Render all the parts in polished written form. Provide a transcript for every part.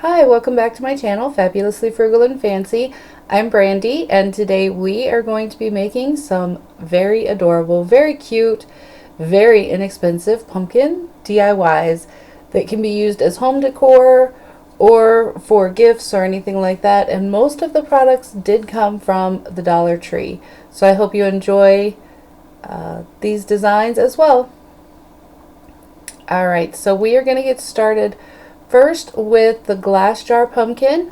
Hi, welcome back to my channel, Fabulously Frugal and Fancy. I'm Brandy, and today we are going to be making some very adorable, very cute, very inexpensive pumpkin DIYs that can be used as home decor or for gifts or anything like that. And most of the products did come from the Dollar Tree. So I hope you enjoy these designs as well. Alright, so we are going to get started first with the glass jar pumpkin,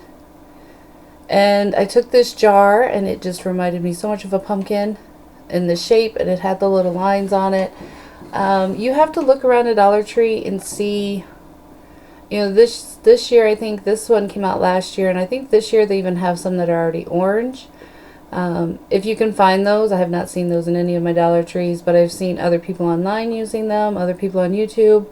and I took this jar and it just reminded me so much of a pumpkin in the shape, and it had the little lines on it. You have to look around a Dollar Tree and see, you know, this year, I think this one came out last year, and I think this year they even have some that are already orange. If you can find those, I have not seen those in any of my Dollar Trees, but I've seen other people online using them, other people on YouTube.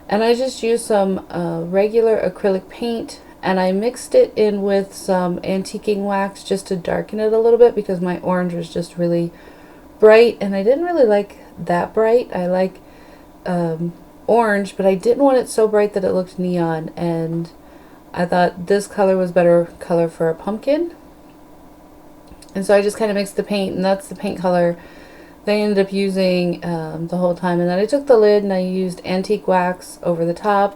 And I just used some regular acrylic paint, and I mixed it in with some antiquing wax just to darken it a little bit because my orange was just really bright, and I didn't really like that bright. I like orange, but I didn't want it so bright that it looked neon, and I thought this color was better color for a pumpkin. And so I just kind of mixed the paint, and that's the paint color they ended up using the whole time. And then I took the lid and I used antique wax over the top.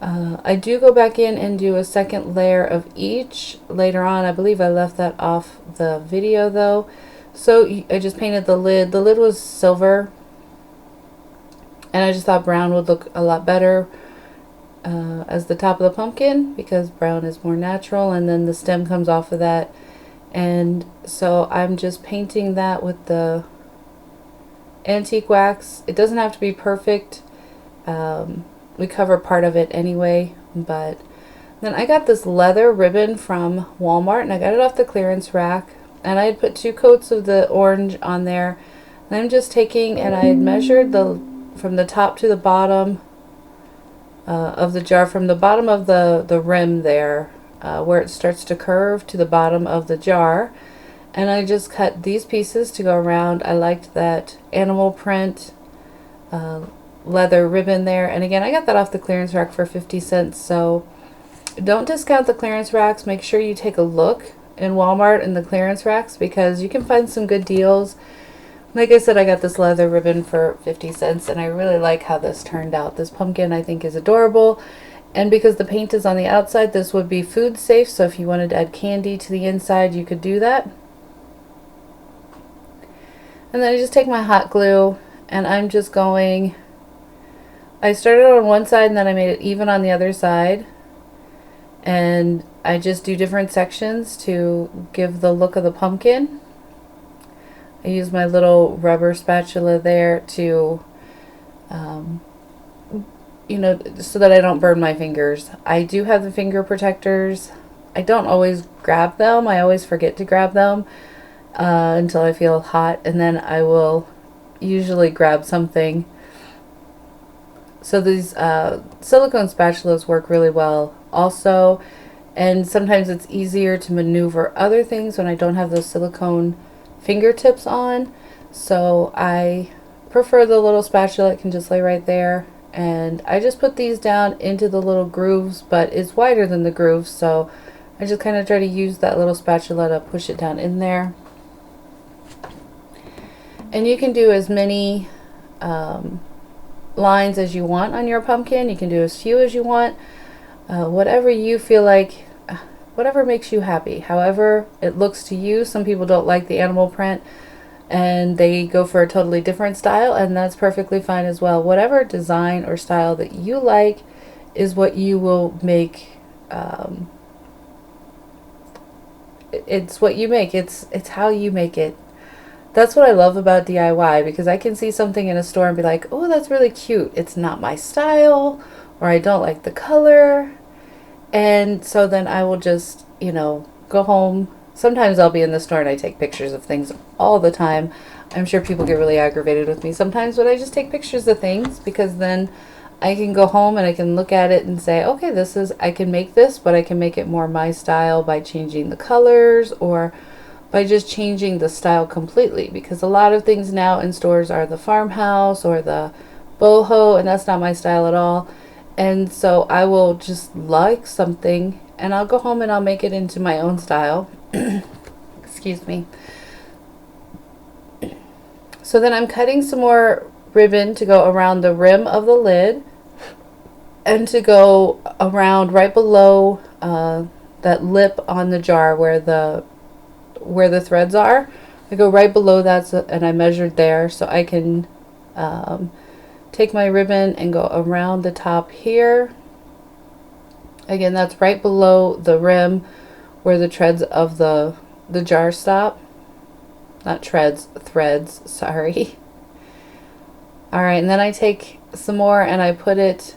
I do go back in and do a second layer of each later on. I believe I left that off the video though. So I just painted the lid. The lid was silver, and I just thought brown would look a lot better as the top of the pumpkin because brown is more natural, and then the stem comes off of that. And so I'm just painting that with the antique wax. It doesn't have to be perfect. We cover part of it anyway. But then I got this leather ribbon from Walmart, and I got it off the clearance rack, and I had put 2 coats of the orange on there, and I'm just taking, and I had measured from the top to the bottom of the jar, from the bottom of the rim there where it starts to curve to the bottom of the jar. And I just cut these pieces to go around. I liked that animal print leather ribbon there. And again, I got that off the clearance rack for 50 cents. So don't discount the clearance racks. Make sure you take a look in Walmart in the clearance racks because you can find some good deals. Like I said, I got this leather ribbon for 50 cents, and I really like how this turned out. This pumpkin I think is adorable. And because the paint is on the outside, this would be food safe. So if you wanted to add candy to the inside, you could do that. And then I just take my hot glue, and I'm just going, I started on one side and then I made it even on the other side. And I just do different sections to give the look of the pumpkin. I use my little rubber spatula there to, you know, so that I don't burn my fingers. I do have the finger protectors. I don't always grab them. I always forget to grab them until I feel hot, and then I will usually grab something. So these silicone spatulas work really well also, and sometimes it's easier to maneuver other things when I don't have those silicone fingertips on. So I prefer the little spatula. It can just lay right there, and I just put these down into the little grooves, but it's wider than the grooves, so I just kind of try to use that little spatula to push it down in there. And you can do as many lines as you want on your pumpkin. You can do as few as you want. Whatever you feel like, whatever makes you happy. However it looks to you. Some people don't like the animal print and they go for a totally different style, and that's perfectly fine as well. Whatever design or style that you like is what you will make. It's what you make. It's how you make it. That's what I love about DIY, because I can see something in a store and be like, oh, that's really cute. It's not my style, or I don't like the color. And so then I will just, you know, go home. Sometimes I'll be in the store and I take pictures of things all the time. I'm sure people get really aggravated with me sometimes, but I just take pictures of things because then I can go home and I can look at it and say, okay, I can make this, but I can make it more my style by changing the colors or by just changing the style completely, because a lot of things now in stores are the farmhouse or the boho, and that's not my style at all. And so I will just like something and I'll go home and I'll make it into my own style. Excuse me. So then I'm cutting some more ribbon to go around the rim of the lid and to go around right below that lip on the jar where the threads are. I go right below that, and I measured there so I can take my ribbon and go around the top here. Again, that's right below the rim where the threads of the jar stop. Not treads, threads, sorry. Alright, and then I take some more and I put it,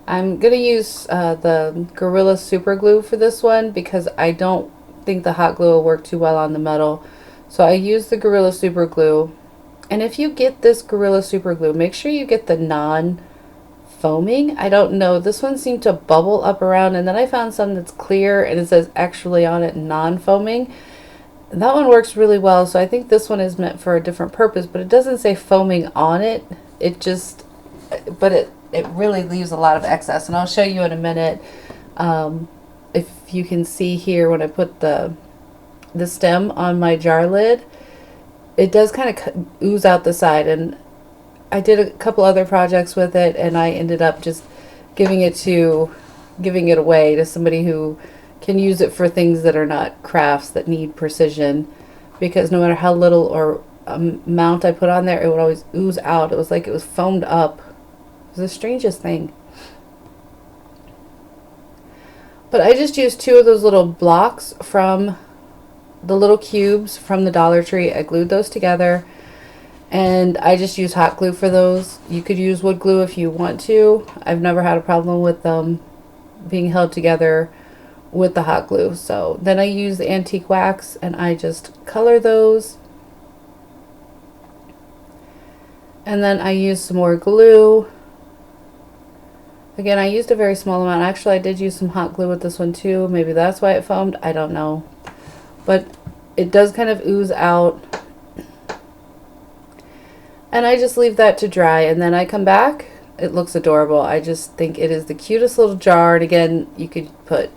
I'm going to use the Gorilla Super Glue for this one because I don't think the hot glue will work too well on the metal. So I use the Gorilla Super Glue. And if you get this Gorilla Super Glue, make sure you get the non-foaming. I don't know, this one seemed to bubble up around, and then I found some that's clear and it says actually on it non-foaming. That one works really well, so I think this one is meant for a different purpose, but it doesn't say foaming on it. It just, but it really leaves a lot of excess, and I'll show you in a minute. If you can see here when I put the stem on my jar lid, it does kind of ooze out the side, and I did a couple other projects with it, and I ended up just giving it away to somebody who can use it for things that are not crafts that need precision, because no matter how little or amount I put on there, it would always ooze out. It was like it was foamed up. It was the strangest thing. But I just used 2 of those little blocks from the little cubes from the Dollar Tree. I glued those together, and I just use hot glue for those. You could use wood glue if you want to. I've never had a problem with them being held together with the hot glue. So then I use the antique wax and I just color those, and then I use some more glue. Again, I used a very small amount. Actually, I did use some hot glue with this one too. Maybe that's why it foamed, I don't know, but it does kind of ooze out, and I just leave that to dry, and then I come back. It looks adorable. I just think it is the cutest little jar, and again, you could put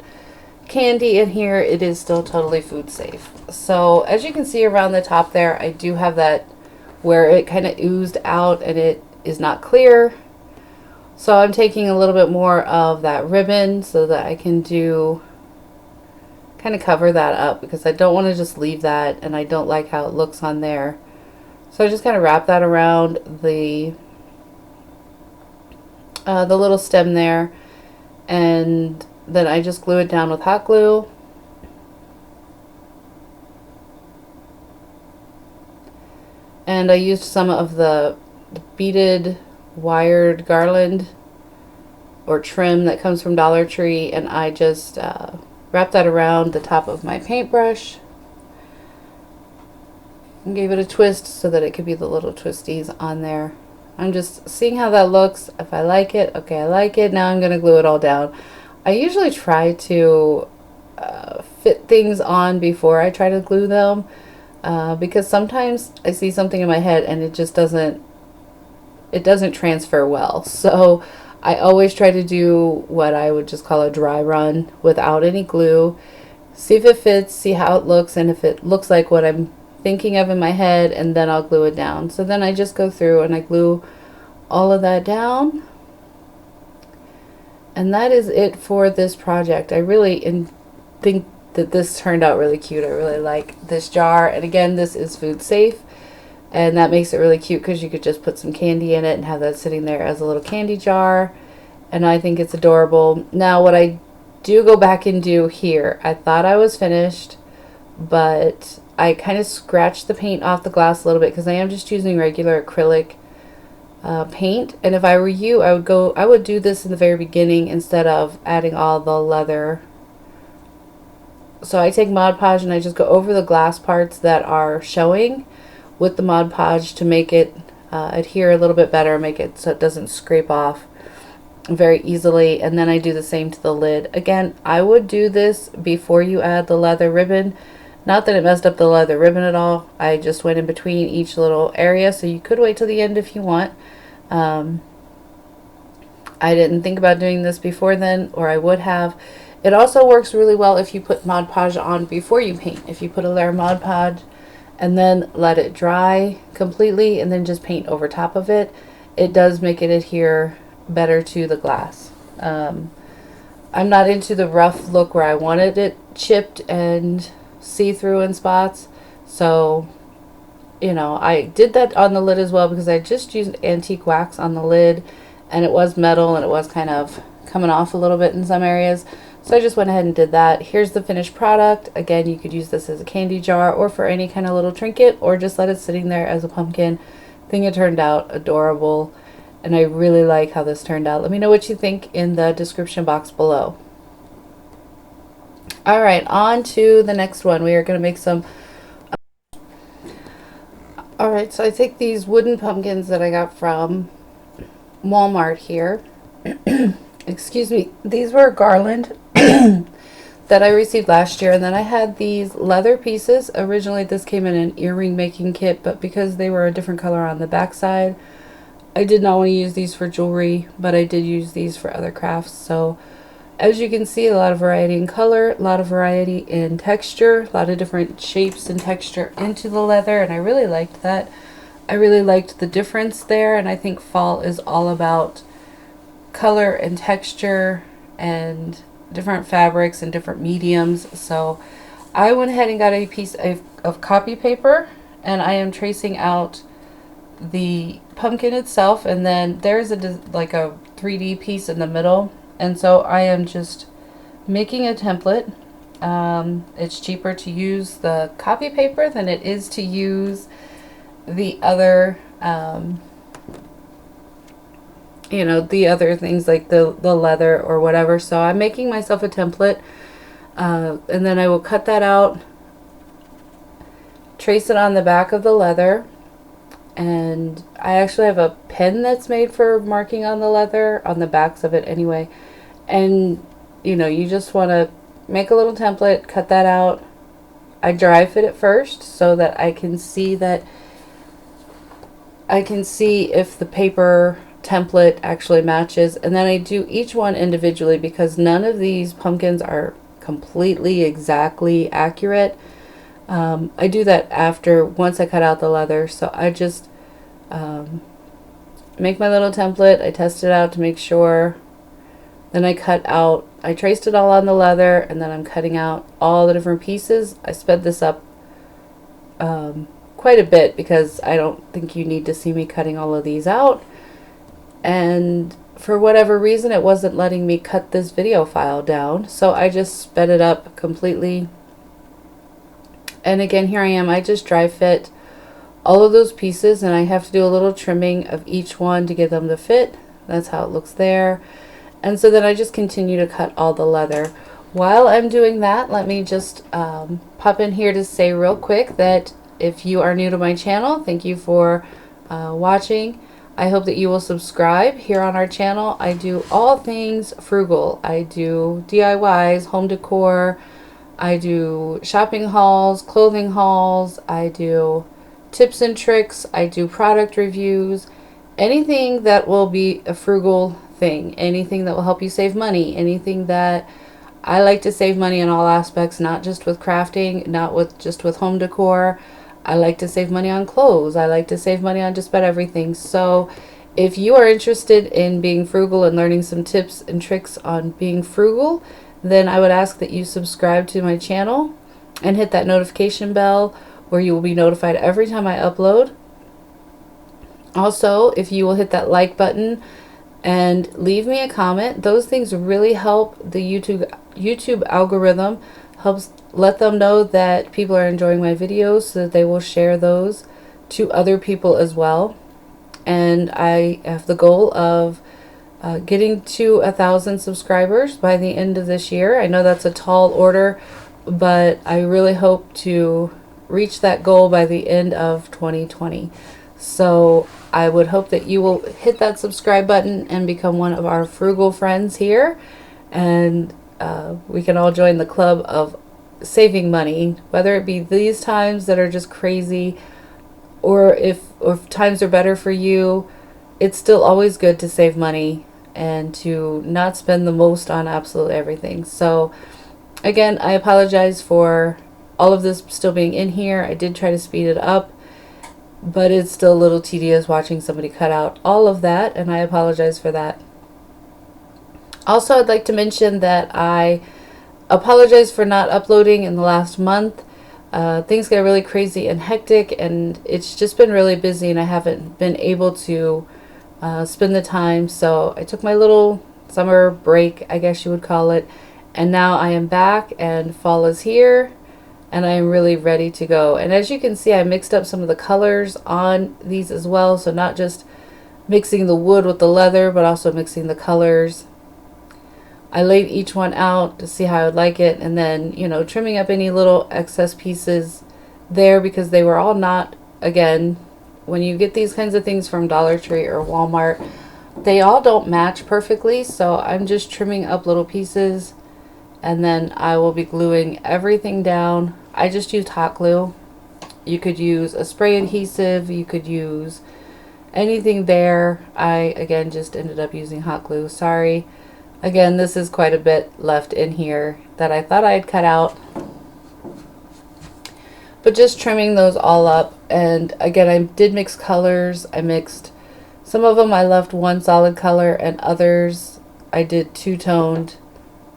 candy in here. It is still totally food safe. So as you can see around the top there, I do have that where it kind of oozed out and it is not clear. So I'm taking a little bit more of that ribbon so that I can do kind of cover that up, because I don't want to just leave that, and I don't like how it looks on there. So I just kind of wrap that around the little stem there, and then I just glue it down with hot glue. And I used some of the beaded wired garland or trim that comes from Dollar Tree, and I just wrapped that around the top of my paintbrush and gave it a twist so that it could be the little twisties on there. I'm just seeing how that looks. If I like it, okay, I like it. Now I'm going to glue it all down. I usually try to fit things on before I try to glue them, because sometimes I see something in my head and it just doesn't transfer well. So I always try to do what I would just call a dry run without any glue. See if it fits, see how it looks, and if it looks like what I'm thinking of in my head, and then I'll glue it down. So then I just go through and I glue all of that down. And that is it for this project. I really think that this turned out really cute. I really like this jar. And again, this is food safe. And that makes it really cute because you could just put some candy in it and have that sitting there as a little candy jar. And I think it's adorable. Now, what I do go back and do here, I thought I was finished, but I kind of scratched the paint off the glass a little bit because I am just using regular acrylic paint. And if I were you, I would do this in the very beginning instead of adding all the leather. So I take Mod Podge and I just go over the glass parts that are showing with the Mod Podge to make it adhere a little bit better, make it so it doesn't scrape off very easily. And then I do the same to the lid. Again, I would do this before you add the leather ribbon. Not that it messed up the leather ribbon at all. I just went in between each little area, so you could wait till the end if you want. I didn't think about doing this before then, or I would have. It also works really well if you put Mod Podge on before you paint. If you put a layer of Mod Podge and then let it dry completely and then just paint over top of it, it does make it adhere better to the glass. I'm not into the rough look where I wanted it chipped and see-through in spots. So, you know, I did that on the lid as well because I just used antique wax on the lid and it was metal and it was kind of coming off a little bit in some areas. So I just went ahead and did that. Here's the finished product. Again, you could use this as a candy jar or for any kind of little trinket, or just let it sitting there as a pumpkin. I think it turned out adorable, and I really like how this turned out. Let me know what you think in the description box below. All right, on to the next one. We are going to make some... All right, so I take these wooden pumpkins that I got from Walmart here. Excuse me. These were garland that I received last year, and then I had these leather pieces. Originally this came in an earring making kit, but because they were a different color on the back side, I did not want to use these for jewelry, but I did use these for other crafts. So as you can see, a lot of variety in color, a lot of variety in texture, a lot of different shapes and texture into the leather, and I really liked that. I really liked the difference there, and I think fall is all about color and texture and different fabrics and different mediums. So I went ahead and got a piece of copy paper, and I am tracing out the pumpkin itself, and then there's like a 3D piece in the middle, and so I am just making a template. It's cheaper to use the copy paper than it is to use the other you know, the other things like the leather or whatever. So I'm making myself a template, and then I will cut that out, trace it on the back of the leather, and I actually have a pen that's made for marking on the leather, on the backs of it anyway. And you know, you just want to make a little template, cut that out. I dry fit it first so that I can see if the paper template actually matches, and then I do each one individually because none of these pumpkins are completely exactly accurate. I do that after, once I cut out the leather. So I just make my little template, I test it out to make sure, then I traced it all on the leather, and then I'm cutting out all the different pieces. I sped this up quite a bit because I don't think you need to see me cutting all of these out. And for whatever reason, it wasn't letting me cut this video file down, so I just sped it up completely. And again, here I am. I just dry fit all of those pieces, and I have to do a little trimming of each one to get them to fit. That's how it looks there. And so then I just continue to cut all the leather. While I'm doing that, let me just pop in here to say real quick that if you are new to my channel, thank you for watching. I hope that you will subscribe here on our channel. I do all things frugal. I do DIYs, home decor, I do shopping hauls, clothing hauls, I do tips and tricks, I do product reviews, anything that will be a frugal thing, anything that will help you save money, anything that I like to save money in all aspects, not just with crafting, not just with home decor. I like to save money on clothes. I like to save money on just about everything. So if you are interested in being frugal and learning some tips and tricks on being frugal, then I would ask that you subscribe to my channel and hit that notification bell where you will be notified every time I upload. Also, if you will hit that like button and leave me a comment, those things really help the YouTube algorithm, helps let them know that people are enjoying my videos so that they will share those to other people as well. And I have the goal of getting to 1,000 subscribers by the end of this year. I know that's a tall order, but I really hope to reach that goal by the end of 2020. So I would hope that you will hit that subscribe button and become one of our frugal friends here, and we can all join the club of saving money, whether it be these times that are just crazy, or if times are better for you. It's still always good to save money and to not spend the most on absolutely everything. So again, I apologize for all of this still being in here. I did try to speed it up, but it's still a little tedious watching somebody cut out all of that, and I apologize for that. Also, I'd like to mention that I apologize for not uploading in the last month. Things get really crazy and hectic, and it's just been really busy, and I haven't been able to spend the time. So I took my little summer break, I guess you would call it, and now I am back, and fall is here, and I am really ready to go. And as you can see, I mixed up some of the colors on these as well, so not just mixing the wood with the leather, but also mixing the colors. I laid each one out to see how I would like it, and then, you know, trimming up any little excess pieces there, because they were all not, again, when you get these kinds of things from Dollar Tree or Walmart, they all don't match perfectly. So I'm just trimming up little pieces, and then I will be gluing everything down. I just used hot glue. You could use a spray adhesive, you could use anything there. I again just ended up using hot glue. Sorry. Again, this is quite a bit left in here that I thought I'd cut out. But just trimming those all up. And again, I did mix colors. I mixed some of them, I left one solid color, and others I did two-toned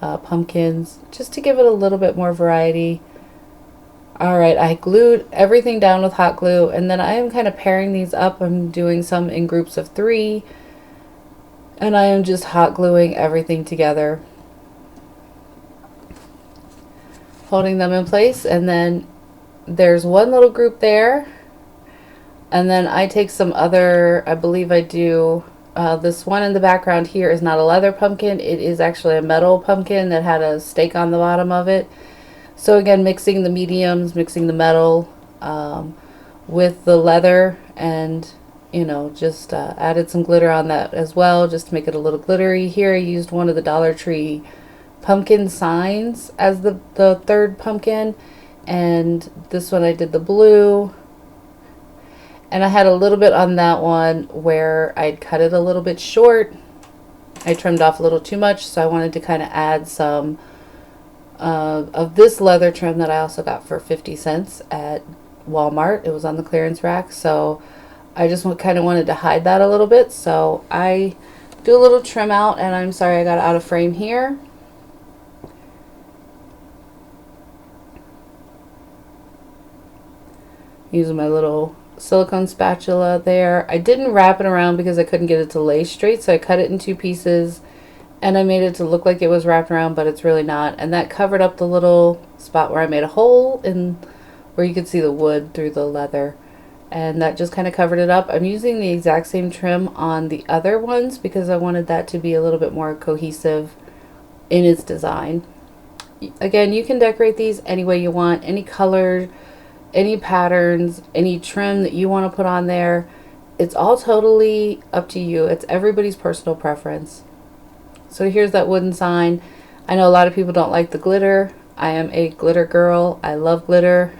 pumpkins, just to give it a little bit more variety. Alright, I glued everything down with hot glue, and then I am kind of pairing these up. I'm doing some in groups of 3. And I am just hot gluing everything together, holding them in place. And then there's one little group there, and then I take some other, I believe I do, this one in the background here is not a leather pumpkin. It is actually a metal pumpkin that had a stake on the bottom of it. So again, mixing the mediums, mixing the metal with the leather, and you know, just added some glitter on that as well, just to make it a little glittery. Here I used one of the Dollar Tree pumpkin signs as the third pumpkin, and this one I did the blue. And I had a little bit on that one where I'd cut it a little bit short. I trimmed off a little too much, so I wanted to kind of add some of this leather trim that I also got for 50 cents at Walmart. It was on the clearance rack, so I just kind of wanted to hide that a little bit. So I do a little trim out, and I'm sorry I got out of frame here. Using my little silicone spatula there. I didn't wrap it around because I couldn't get it to lay straight, so I cut it in 2 pieces, and I made it to look like it was wrapped around, but it's really not. And that covered up the little spot where I made a hole in where you could see the wood through the leather. And that just kind of covered it up. I'm using the exact same trim on the other ones because I wanted that to be a little bit more cohesive in its design. Again, you can decorate these any way you want, any color, any patterns, any trim that you want to put on there. It's all totally up to you. It's everybody's personal preference. So here's that wooden sign. I know a lot of people don't like the glitter. I am a glitter girl. I love glitter.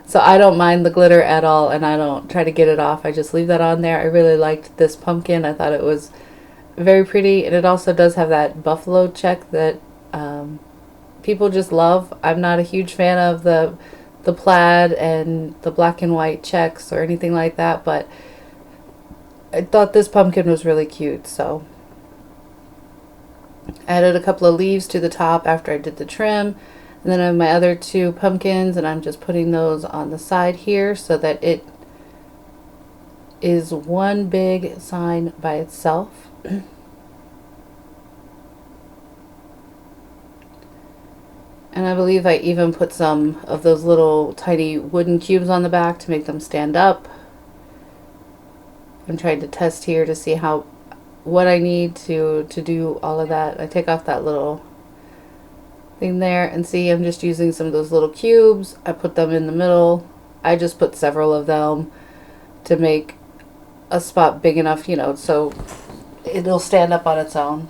So I don't mind the glitter at all, and I don't try to get it off. I just leave that on there. I really liked this pumpkin. I thought it was very pretty, and it also does have that buffalo check that people just love. I'm not a huge fan of the plaid and the black and white checks or anything like that, but I thought this pumpkin was really cute. So I added a couple of leaves to the top after I did the trim. And then I have my other 2 pumpkins, and I'm just putting those on the side here so that it is one big sign by itself. And I believe I even put some of those little tiny wooden cubes on the back to make them stand up. I'm trying to test here to see what I need to do all of that. I take off that little thing there, and see, I'm just using some of those little cubes. I put them in the middle. I just put several of them to make a spot big enough, you know, so it'll stand up on its own.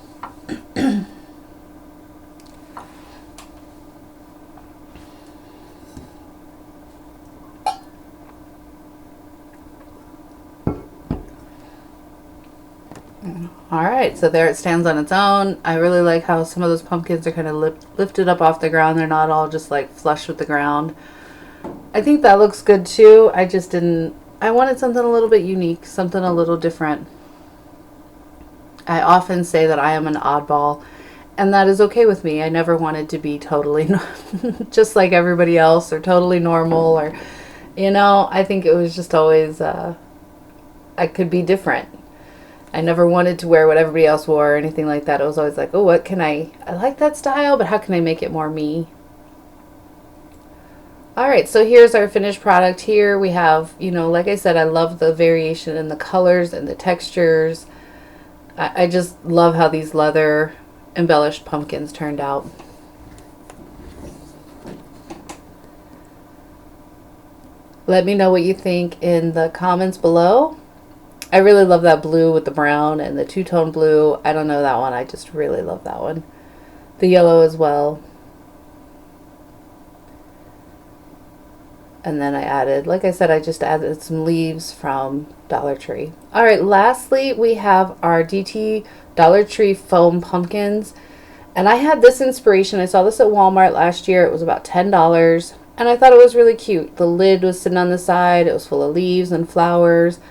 Alright, so there it stands on its own. I really like how some of those pumpkins are kind of lifted up off the ground. They're not all just like flush with the ground. I think that looks good too. I just didn't, I wanted something a little bit unique, something a little different. I often say that I am an oddball, and that is okay with me. I never wanted to be totally just like everybody else or totally normal, or, you know, I think it was just always, I could be different. I never wanted to wear what everybody else wore or anything like that. It was always like, oh, what can I like that style, but how can I make it more me? Alright, so here's our finished product. Here we have, you know, like I said, I love the variation in the colors and the textures. I just love how these leather embellished pumpkins turned out. Let me know what you think in the comments below. I really love that blue with the brown and the two-tone blue. I don't know that one. I just really love that one. The yellow as well. And then I added, like I said, I just added some leaves from Dollar Tree. All right, lastly, we have our DT Dollar Tree foam pumpkins. And I had this inspiration. I saw this at Walmart last year. It was about $10. And I thought it was really cute. The lid was sitting on the side. It was full of leaves and flowers.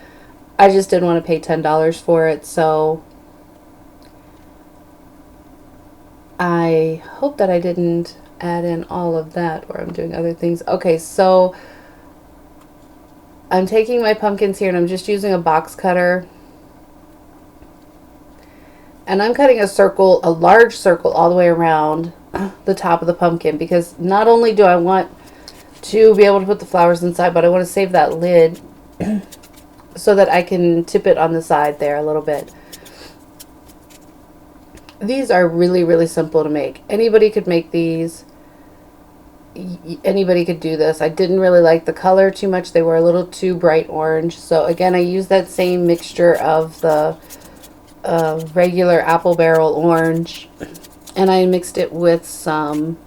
I just didn't want to pay $10 for it, so I hope that I didn't add in all of that, or I'm doing other things. Okay, so I'm taking my pumpkins here and I'm just using a box cutter. And I'm cutting a circle, a large circle all the way around the top of the pumpkin, because not only do I want to be able to put the flowers inside, but I want to save that lid so that I can tip it on the side there a little bit. These are really, really simple to make. Anybody could make these. Anybody could do this. I didn't really like the color too much. They were a little too bright orange. So again, I used that same mixture of the regular apple barrel orange, and I mixed it with some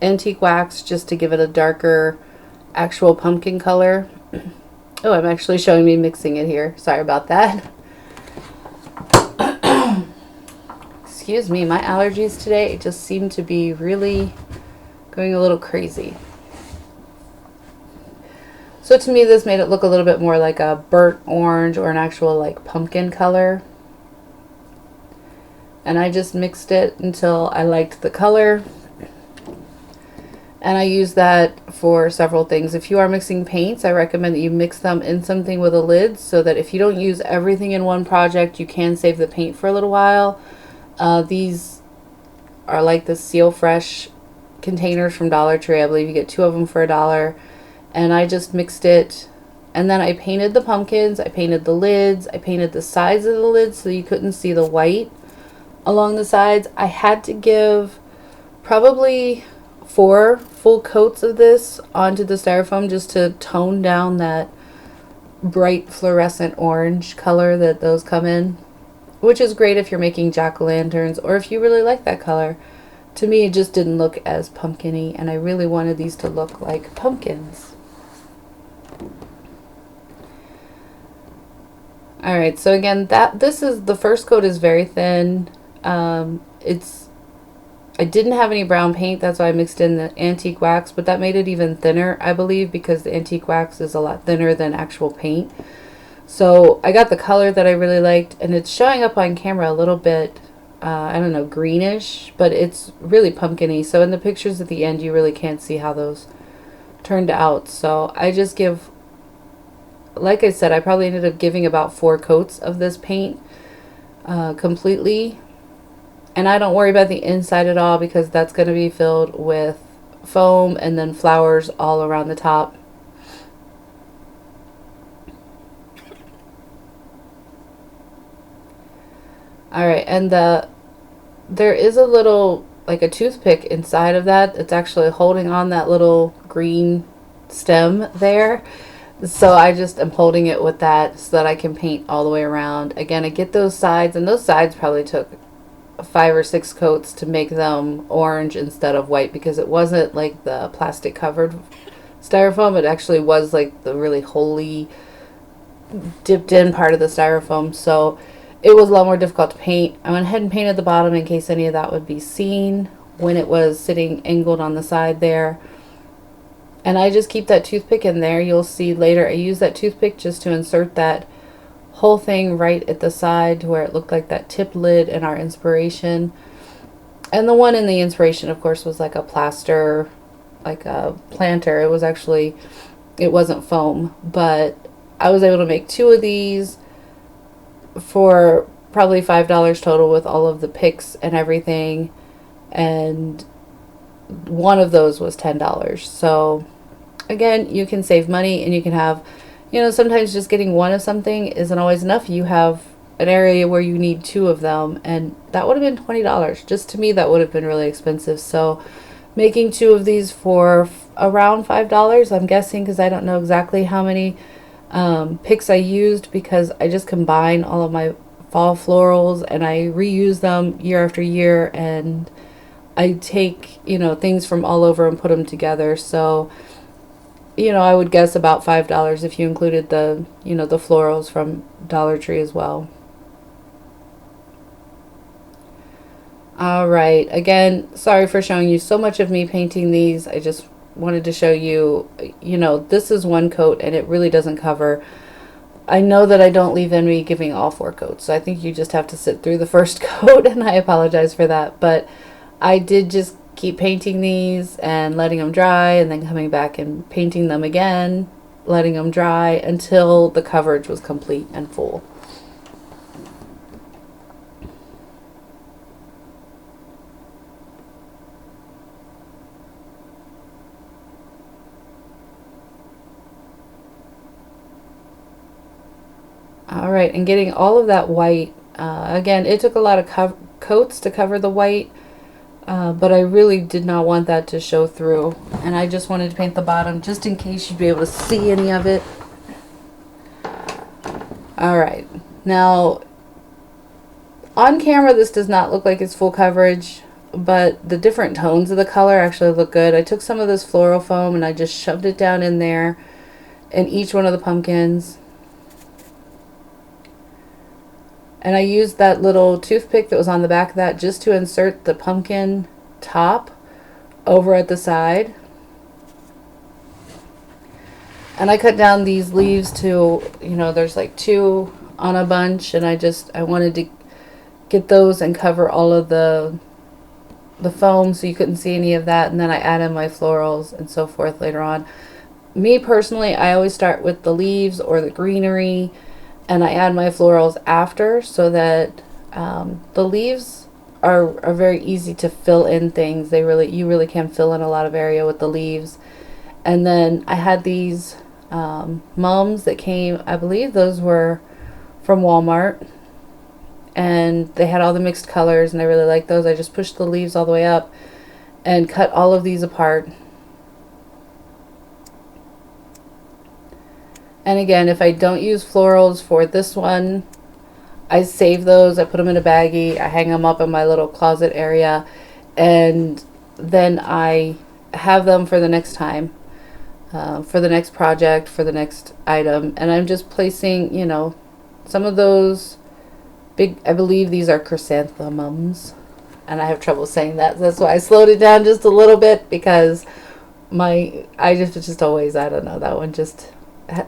antique wax just to give it a darker actual pumpkin color. Oh, I'm actually showing me mixing it here. Sorry about that. Excuse me, my allergies today just seem to be really going a little crazy. So to me, this made it look a little bit more like a burnt orange or an actual like pumpkin color. And I just mixed it until I liked the color. And I use that for several things. If you are mixing paints, I recommend that you mix them in something with a lid, so that if you don't use everything in one project, you can save the paint for a little while. These are like the Seal Fresh containers from Dollar Tree. I believe you get 2 of them for $1. And I just mixed it. And then I painted the pumpkins. I painted the lids. I painted the sides of the lids so you couldn't see the white along the sides. I had to give probably 4 full coats of this onto the styrofoam just to tone down that bright fluorescent orange color that those come in, which is great if you're making jack-o'-lanterns or if you really like that color. To me, it just didn't look as pumpkin-y, and I really wanted these to look like pumpkins. Alright, so again, the first coat is very thin. I didn't have any brown paint, that's why I mixed in the antique wax, but that made it even thinner, I believe, because the antique wax is a lot thinner than actual paint. So I got the color that I really liked, and it's showing up on camera a little bit, I don't know, greenish, but it's really pumpkin-y. So in the pictures at the end, you really can't see how those turned out. So I just give, like I said, I probably ended up giving about 4 coats of this paint completely. And I don't worry about the inside at all, because that's going to be filled with foam and then flowers all around the top. Alright, and there is a little, like a toothpick inside of that. It's actually holding on that little green stem there. So I just am holding it with that so that I can paint all the way around. Again, I get those sides, and those sides probably took 5 or 6 coats to make them orange instead of white, because it wasn't like the plastic covered styrofoam. It actually was like the really holy dipped in part of the styrofoam. So it was a lot more difficult to paint. I went ahead and painted the bottom in case any of that would be seen when it was sitting angled on the side there. And I just keep that toothpick in there. You'll see later I use that toothpick just to insert that whole thing right at the side to where it looked like that tip lid in our inspiration. And the one in the inspiration, of course, was like a plaster, like a planter. It was actually, it wasn't foam, but I was able to make 2 of these for probably $5 total with all of the picks and everything. And one of those was $10. So again, you can save money, and you can have, you know, sometimes just getting one of something isn't always enough. You have an area where you need 2 of them, and that would have been $20. Just to me, that would have been really expensive. So making 2 of these for around $5, I'm guessing, because I don't know exactly how many picks I used, because I just combine all of my fall florals and I reuse them year after year, and I take, you know, things from all over and put them together. So, you know, I would guess about $5 if you included the, you know, the florals from Dollar Tree as well. All right, again, sorry for showing you so much of me painting these. I just wanted to show you, you know, this is 1 coat and it really doesn't cover. I know that I don't leave me giving all 4 coats, so I think you just have to sit through the first coat, and I apologize for that. But I did just keep painting these and letting them dry, and then coming back and painting them again, letting them dry until the coverage was complete and full. All right, and getting all of that white, again, it took a lot of coats to cover the white, but I really did not want that to show through, and I just wanted to paint the bottom just in case you'd be able to see any of it. All right, now on camera this does not look like it's full coverage, but the different tones of the color actually look good. I took some of this floral foam and I just shoved it down in there in each one of the pumpkins. And I used that little toothpick that was on the back of that just to insert the pumpkin top over at the side. And I cut down these leaves to, you know, there's like 2 on a bunch, and I wanted to get those and cover all of the foam so you couldn't see any of that. And then I added my florals and so forth later on. Me personally, I always start with the leaves or the greenery, and I add my florals after, so that the leaves are very easy to fill in things. You really can fill in a lot of area with the leaves. And then I had these mums that came, I believe those were from Walmart, and they had all the mixed colors, and I really like those. I just pushed the leaves all the way up and cut all of these apart. And again, if I don't use florals for this one, I save those, I put them in a baggie, I hang them up in my little closet area, and then I have them for the next time, for the next project, for the next item. And I'm just placing, you know, some of those big, I believe these are chrysanthemums, and I have trouble saying that. That's why I slowed it down just a little bit, because I just always, I don't know, that one just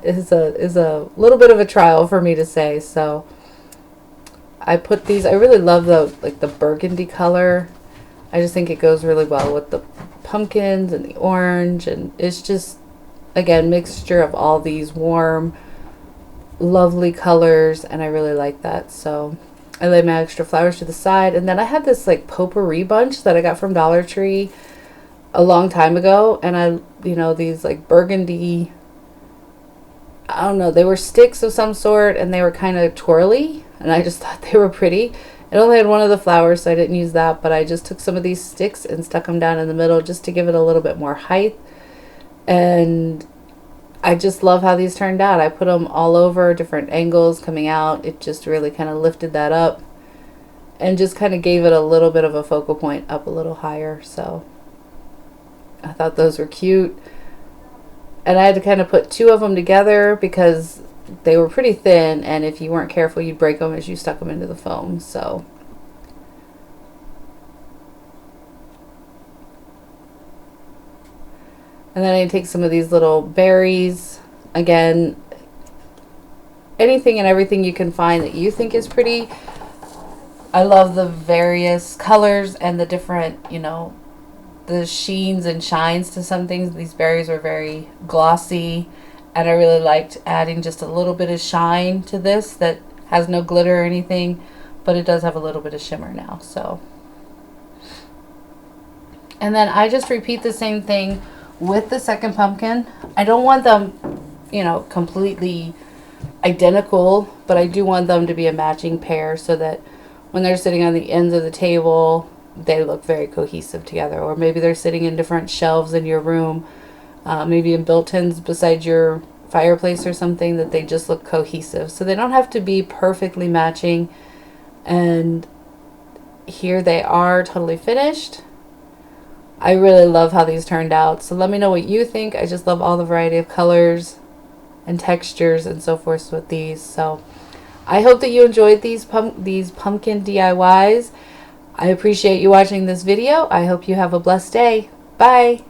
is a little bit of a trial for me to say. So I put these, I really love the burgundy color. I just think it goes really well with the pumpkins and the orange, and it's just, again, mixture of all these warm, lovely colors, and I really like that. So I laid my extra flowers to the side, and then I had this like potpourri bunch that I got from Dollar Tree a long time ago, and these like burgundy, I don't know, they were sticks of some sort, and they were kind of twirly, and I just thought they were pretty. It only had one of the flowers, so I didn't use that, but I just took some of these sticks and stuck them down in the middle just to give it a little bit more height. And I just love how these turned out. I put them all over, different angles coming out. It just really kind of lifted that up and just kind of gave it a little bit of a focal point up a little higher. So I thought those were cute. And I had to kind of put two of them together because they were pretty thin, and if you weren't careful, you'd break them as you stuck them into the foam. So and then I take some of these little berries. Again, anything and everything you can find that you think is pretty. I love the various colors and the different, you know, the sheens and shines to some things. These berries are very glossy, and I really liked adding just a little bit of shine to this that has no glitter or anything, but it does have a little bit of shimmer now. So, and then I just repeat the same thing with the second pumpkin. I don't want them, you know, completely identical, but I do want them to be a matching pair so that when they're sitting on the ends of the table, they look very cohesive together. Or maybe they're sitting in different shelves in your room, maybe in built-ins beside your fireplace or something, that they just look cohesive. So they don't have to be perfectly matching. And here they are, totally finished. I really love how these turned out. So let me know what you think. I just love all the variety of colors and textures and so forth with these. So I hope that you enjoyed these pumpkin DIYs. I appreciate you watching this video. I hope you have a blessed day. Bye.